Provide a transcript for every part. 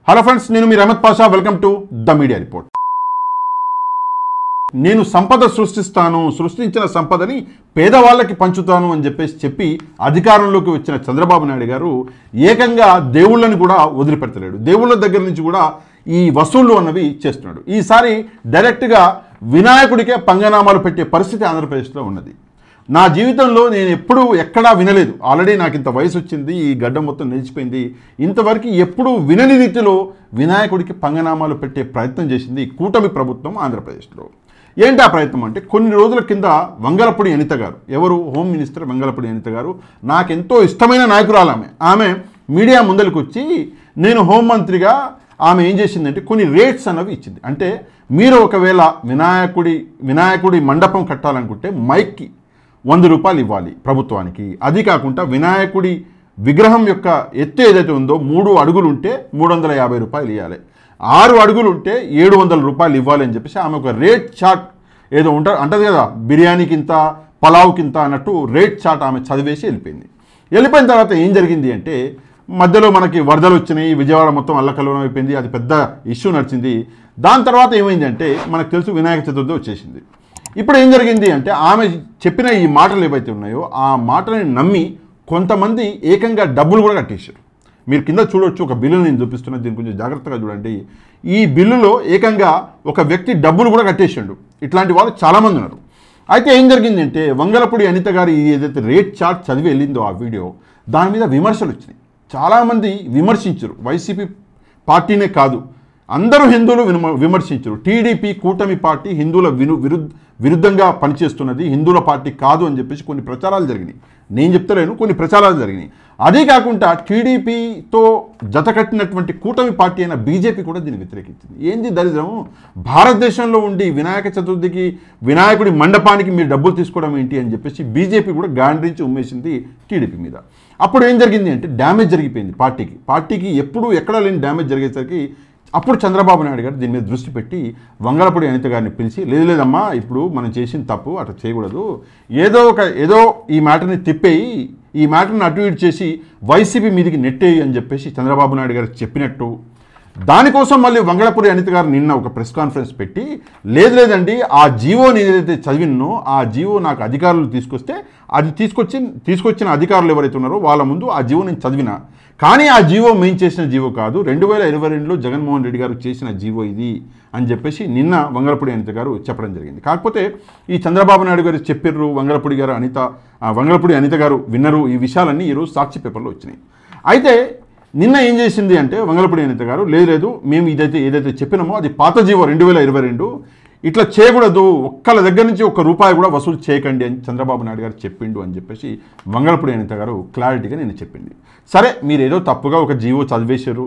Hello friends, నేను మీ Ahmed Pasha. Welcome to the media report. నేను సంపద సృష్టించిన సంపదని పేదవాళ్ళకి పంచుతాను అని చెప్పి అధికారంలోకి వచ్చిన చంద్రబాబు నాయుడు గారు ఏకంగా దేవుళ్ళని కూడా వదిలిపెడతలేడు. దేవుళ్ళ దగ్గర నుంచి కూడా ఈ వసూళ్లు అన్నవి చేస్తున్నాడు. ఈసారి డైరెక్ట్గా వినాయకుడికే పంగనామాలు పెట్టే పరిస్థితి ఆంధ్రప్రదేశ్లో ఉన్నది. నా జీవితంలో నేను ఎప్పుడూ ఎక్కడా వినలేదు. ఆల్రెడీ నాకు ఇంత వయసు వచ్చింది, ఈ గడ్డ మొత్తం నిలిచిపోయింది. ఇంతవరకు ఎప్పుడూ వినని రీతిలో వినాయకుడికి పంగనామాలు పెట్టే ప్రయత్నం చేసింది కూటమి ప్రభుత్వం ఆంధ్రప్రదేశ్లో. ఏంటి ఆ ప్రయత్నం అంటే, కొన్ని రోజుల కింద వంగలపూడి అనిత గారు, ఎవరు హోమ్ మినిస్టర్ వంగలపూడి అనిత గారు, నాకెంతో ఇష్టమైన నాయకురాలు ఆమె మీడియా ముందరికి వచ్చి, నేను హోంమంత్రిగా ఆమె ఏం చేసిందంటే కొన్ని రేట్స్ అన్నవి ఇచ్చింది. అంటే మీరు ఒకవేళ వినాయకుడి మండపం కట్టాలనుకుంటే మైక్కి 100 రూపాయలు ఇవ్వాలి ప్రభుత్వానికి. అది కాకుండా వినాయకుడి విగ్రహం యొక్క ఎత్తు ఏదైతే ఉందో 3 అడుగులు ఉంటే 350 రూపాయలు ఇవ్వాలి, 6 అడుగులు ఉంటే 700 రూపాయలు ఇవ్వాలి అని చెప్పేసి ఆమె ఒక రేట్ చార్ట్ ఏదో అంటది కదా, బిర్యానీకి ఇంత పలావ్కి ఇంత అన్నట్టు రేట్ చార్ట్ ఆమె చదివేసి వెళ్ళిపోయింది. వెళ్ళిపోయిన తర్వాత ఏం జరిగింది అంటే, మధ్యలో మనకి వరదలు వచ్చినాయి, విజయవాడ మొత్తం అల్లకల్లోలం అయిపోయింది, అది పెద్ద ఇష్యూ నడిచింది. దాని తర్వాత ఏమైంది అంటే, మనకు తెలుసు వినాయక చతుర్థి వచ్చేసింది. ఇప్పుడు ఏం జరిగింది అంటే, ఆమె చెప్పిన ఈ మాటలు ఏవైతే ఉన్నాయో ఆ మాటలని నమ్మి కొంతమంది ఏకంగా డబ్బులు కూడా కట్టేశారు. మీరు కింద చూడొచ్చు, ఒక బిల్లు నేను చూపిస్తున్నా, దీని కొంచెం జాగ్రత్తగా చూడండి. ఈ బిల్లులో ఏకంగా ఒక వ్యక్తి డబ్బులు కూడా కట్టేసాడు. ఇట్లాంటి వాళ్ళు చాలామంది ఉన్నారు. అయితే ఏం జరిగిందంటే, వంగలపూడి అనిత గారు ఏదైతే రేట్ చార్ట్ చదివి వెళ్ళిందో ఆ వీడియో, దాని మీద విమర్శలు వచ్చినాయి. చాలామంది విమర్శించరు. వైసీపీ పార్టీనే కాదు, అందరూ హిందువులు విమర్శించరు. టీడీపీ కూటమి పార్టీ హిందువుల విరుద్ధంగా పనిచేస్తున్నది, హిందువుల పార్టీ కాదు అని చెప్పేసి కొన్ని ప్రచారాలు జరిగినాయి. నేను చెప్తలేను, కొన్ని ప్రచారాలు జరిగినాయి. అదే కాకుండా టీడీపీతో జత కట్టినటువంటి కూటమి పార్టీ అయిన బీజేపీ కూడా దీన్ని వ్యతిరేకించింది. ఏంది దరిద్రం, భారతదేశంలో ఉండి వినాయక చతుర్థికి వినాయకుడి మండపానికి మీరు డబ్బులు తీసుకోవడం ఏంటి అని చెప్పేసి బీజేపీ కూడా గాండ్రించి ఉమ్మేసింది టీడీపీ మీద. అప్పుడు ఏం జరిగింది అంటే, డ్యామేజ్ జరిగిపోయింది పార్టీకి ఎప్పుడూ ఎక్కడా లేని డ్యామేజ్ జరిగేసరికి అప్పుడు చంద్రబాబు నాయుడు గారు దీని మీద దృష్టి పెట్టి వంగలపూడి అనిత గారిని పిలిచి, లేదమ్మా, ఇప్పుడు మనం చేసిన తప్పు, అట్లా చేయకూడదు, ఏదో ఈ మ్యాటర్ని తిప్పేయి, ఈ మ్యాటర్ని అటు ఇటు చేసి వైసీపీ మీదికి నెట్టేయి అని చెప్పేసి చంద్రబాబు నాయుడు గారు చెప్పినట్టు, దానికోసం మళ్ళీ వంగలపూడి అనిత గారు నిన్న ఒక ప్రెస్ కాన్ఫరెన్స్ పెట్టి, లేదండి, ఆ జీవోని ఏదైతే చదివినో ఆ జీవో నాకు అధికారులు తీసుకొస్తే, అది తీసుకొచ్చిన అధికారులు ఎవరైతే ఉన్నారో వాళ్ళ ముందు ఆ జీవో నేను చదివినా, కానీ ఆ జీవో మేము చేసిన జీవో కాదు, 2022లో జగన్మోహన్ రెడ్డి గారు చేసిన జీవో ఇది అని చెప్పేసి నిన్న వంగలపూడి అనిత గారు చెప్పడం జరిగింది. కాకపోతే ఈ చంద్రబాబు నాయుడు గారు చెప్పిర్రు, వంగలపూడి అనిత గారు విన్నరు. ఈ విషయాలన్నీ ఈరోజు సాక్షి పేపర్లో వచ్చినాయి. అయితే నిన్న ఏం చేసింది అంటే, వంగలపూడి అనిత గారు, లేదు మేము ఏదైతే చెప్పినామో అది పాత జీవో 2022, ఇట్లా చేయకూడదు, ఒక్కళ్ళ దగ్గర నుంచి ₹1 కూడా వసూలు చేయకండి అని చంద్రబాబు నాయుడు గారు చెప్పిండు అని చెప్పేసి వంగలపూడి అనిత గారు క్లారిటీగా నేను చెప్పింది. సరే, మీరు ఏదో తప్పుగా ఒక జీవో చదివేశారు,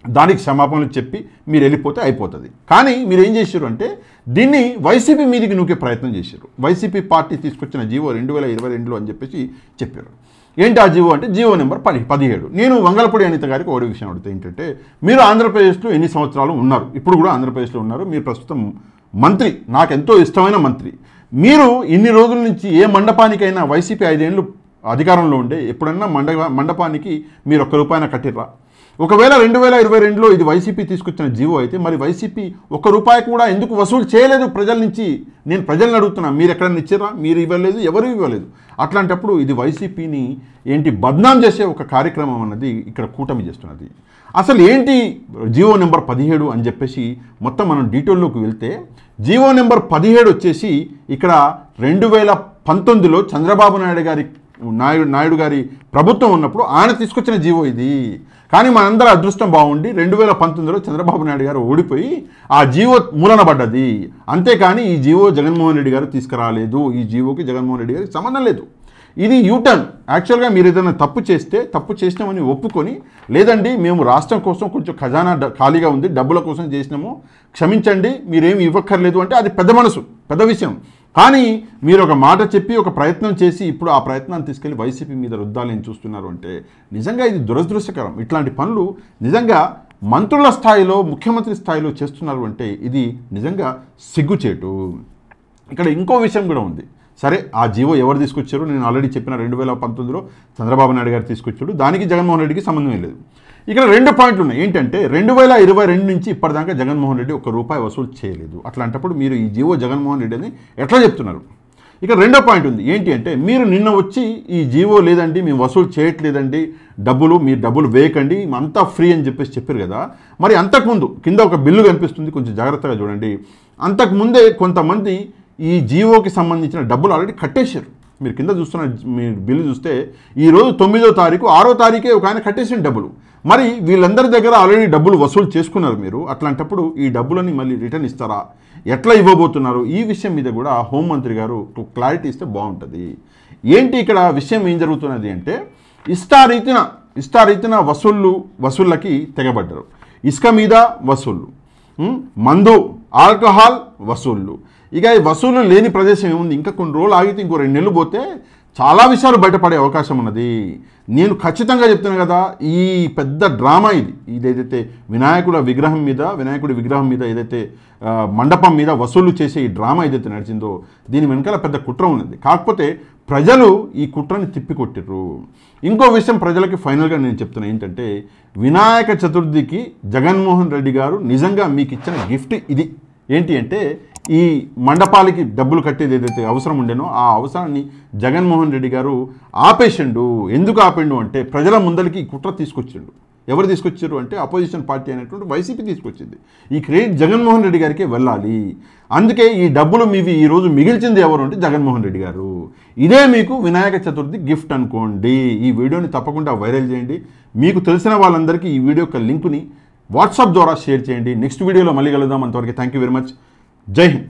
దానికి క్షమాపణలు చెప్పి మీరు వెళ్ళిపోతే అయిపోతుంది. కానీ మీరు ఏం చేశారు అంటే, దీన్ని వైసీపీ మీదికి నూకే ప్రయత్నం చేశారు. వైసీపీ పార్టీ తీసుకొచ్చిన జీవో 2022 అని చెప్పేసి చెప్పారు. ఏంటి ఆ జీవో అంటే, జీవో నెంబర్ 17. నేను వంగలపూడి అనిత గారికి ఒక విషయం అడుగుతా, ఏంటంటే, మీరు ఆంధ్రప్రదేశ్లో ఎన్ని సంవత్సరాలు ఉన్నారు, ఇప్పుడు కూడా ఆంధ్రప్రదేశ్లో ఉన్నారు, మీరు ప్రస్తుతం మంత్రి, నాకెంతో ఇష్టమైన మంత్రి. మీరు ఇన్ని రోజుల నుంచి ఏ మండపానికైనా వైసీపీ 5 ఏళ్ళు అధికారంలో ఉండే ఎప్పుడన్నా మండపానికి మీరు ₹1 కట్టిర్రా? ఒకవేళ 2022లో ఇది వైసీపీ తీసుకొచ్చిన జీవో అయితే, మరి వైసీపీ ₹1 కూడా ఎందుకు వసూలు చేయలేదు ప్రజల నుంచి? నేను ప్రజల్ని అడుగుతున్నా, మీరు ఎక్కడన్నా ఇచ్చారా? మీరు ఇవ్వలేదు, ఎవరు ఇవ్వలేదు. అట్లాంటప్పుడు ఇది వైసీపీని బద్నాం చేసే ఒక కార్యక్రమం అన్నది ఇక్కడ కూటమి చేస్తున్నది. అసలు ఏంటి జీవో నెంబర్ 17 అని చెప్పేసి మొత్తం మనం డీటెయిల్లోకి వెళ్తే, జీవో నెంబర్ 17 వచ్చేసి ఇక్కడ 2019లో చంద్రబాబు నాయుడు గారి ప్రభుత్వం ఉన్నప్పుడు ఆయన తీసుకొచ్చిన జీవో ఇది. కానీ మనందరూ అదృష్టం బాగుండి 2019లో చంద్రబాబు నాయుడు గారు ఓడిపోయి ఆ జీవో మూలన పడ్డది. అంతేకాని ఈ జీవో జగన్మోహన్ రెడ్డి గారు తీసుకురాలేదు. ఈ జీవోకి జగన్మోహన్ రెడ్డి గారికి సంబంధం లేదు. ఇది యూటర్న్. యాక్చువల్గా మీరు ఏదైనా తప్పు చేసినామని ఒప్పుకొని, లేదండి మేము రాష్ట్రం కోసం కొంచెం ఖజానా ఖాళీగా ఉంది, డబ్బుల కోసం చేసినాము, క్షమించండి, మీరేమి ఇవ్వక్కర్లేదు అంటే అది పెద్ద మనసు, పెద్ద విషయం. కానీ మీరు ఒక మాట చెప్పి ఒక ప్రయత్నం చేసి ఇప్పుడు ఆ ప్రయత్నాన్ని తీసుకెళ్ళి వైసీపీ మీద రుద్దాలని చూస్తున్నారు అంటే నిజంగా ఇది దురదృష్టకరం. ఇట్లాంటి పనులు నిజంగా మంత్రుల స్థాయిలో, ముఖ్యమంత్రి స్థాయిలో చేస్తున్నారు అంటే ఇది నిజంగా సిగ్గుచేటు. ఇక్కడ ఇంకో విషయం కూడా ఉంది. సరే ఆ జీవో ఎవరు తీసుకొచ్చారు? నేను ఆల్రెడీ చెప్పిన 2019లో చంద్రబాబు నాయుడు గారు తీసుకొచ్చాడు. దానికి జగన్మోహన్ రెడ్డికి సంబంధం లేదు. ఇక్కడ 2 పాయింట్లు ఉన్నాయి. ఏంటంటే 2022 నుంచి ఇప్పటిదాకా జగన్మోహన్ రెడ్డి ₹1 వసూలు చేయలేదు. అట్లాంటప్పుడు మీరు ఈ జీవో జగన్మోహన్ రెడ్డి అని ఎట్లా చెప్తున్నారు? ఇక 2వ పాయింట్ ఉంది. ఏంటి అంటే మీరు నిన్న వచ్చి ఈ జీవో లేదండి, మేము వసూలు చేయట్లేదండి, మీరు డబ్బులు వేయకండి, అంతా ఫ్రీ అని చెప్పారు కదా. మరి అంతకుముందు కింద ఒక బిల్లు కనిపిస్తుంది, కొంచెం జాగ్రత్తగా చూడండి. అంతకుముందే కొంతమంది ఈ జీవోకి సంబంధించిన డబ్బులు ఆల్రెడీ కట్టేశారు. మీరు కింద చూస్తున్న మీ బిల్లు చూస్తే ఈరోజు 9వ తారీఖు 6వ తారీఖే ఒక ఆయన కట్టేసిన డబ్బులు. మరి వీళ్ళందరి దగ్గర ఆల్రెడీ డబ్బులు వసూలు చేసుకున్నారు మీరు. అట్లాంటప్పుడు ఈ డబ్బులని మళ్ళీ రిటర్న్ ఇస్తారా? ఎట్లా ఇవ్వబోతున్నారు? ఈ విషయం మీద కూడా హోంమంత్రి గారు క్లారిటీ ఇస్తే బాగుంటుంది. ఏంటి ఇక్కడ విషయం ఏం జరుగుతున్నది అంటే ఇష్టారీతిన వసూళ్ళకి తెగబడ్డారు. ఇసుక మీద వసూళ్ళు, మందు ఆల్కహాల్ వసూళ్ళు. ఇక ఈ వసూలు లేని ప్రదేశం ఏముంది? ఇంకా కొన్ని రోజులు ఆగితే ఇంకో 2 నెలలు పోతే చాలా విషయాలు బయటపడే అవకాశం ఉన్నది. నేను ఖచ్చితంగా చెప్తున్నాను కదా, ఈ పెద్ద డ్రామా ఇదేదైతే వినాయకుడి విగ్రహం మీద ఏదైతే మండపం మీద వసూలు చేసే ఈ డ్రామా ఏదైతే నడిచిందో దీని వెనకాల పెద్ద కుట్ర ఉన్నది. కాకపోతే ప్రజలు ఈ కుట్రని తిప్పికొట్టిర్రు. ఇంకో విషయం ప్రజలకి ఫైనల్గా నేను చెప్తున్నా ఏంటంటే, వినాయక చతుర్థికి జగన్మోహన్ రెడ్డి గారు నిజంగా మీకు ఇచ్చిన గిఫ్ట్ ఇది. ఏంటి అంటే ఈ మండపాలకి డబ్బులు కట్టేది ఏదైతే అవసరం ఉండేనో ఆ అవసరాన్ని జగన్మోహన్ రెడ్డి గారు ఆపేసిండు. ఎందుకు ఆపిండు అంటే ప్రజల ముందరికి కుట్ర తీసుకొచ్చిండు. ఎవరు తీసుకొచ్చారు అంటే అపోజిషన్ పార్టీ అయినటువంటి వైసీపీ తీసుకొచ్చింది. ఈ క్రెడిట్ జగన్మోహన్ రెడ్డి గారికే వెళ్ళాలి. అందుకే ఈ డబ్బులు మీవి ఈరోజు మిగిల్చింది ఎవరు అంటే జగన్మోహన్ రెడ్డి గారు. ఇదే మీకు వినాయక చతుర్థి గిఫ్ట్ అనుకోండి. ఈ వీడియోని తప్పకుండా వైరల్ చేయండి. మీకు తెలిసిన వాళ్ళందరికీ ఈ వీడియో యొక్క లింకుని వాట్సాప్ ద్వారా షేర్ చేయండి. నెక్స్ట్ వీడియోలో మళ్ళీ కలుద్దాం. అంతవరకు థ్యాంక్ యూ వెరీ మచ్. జై హింద్.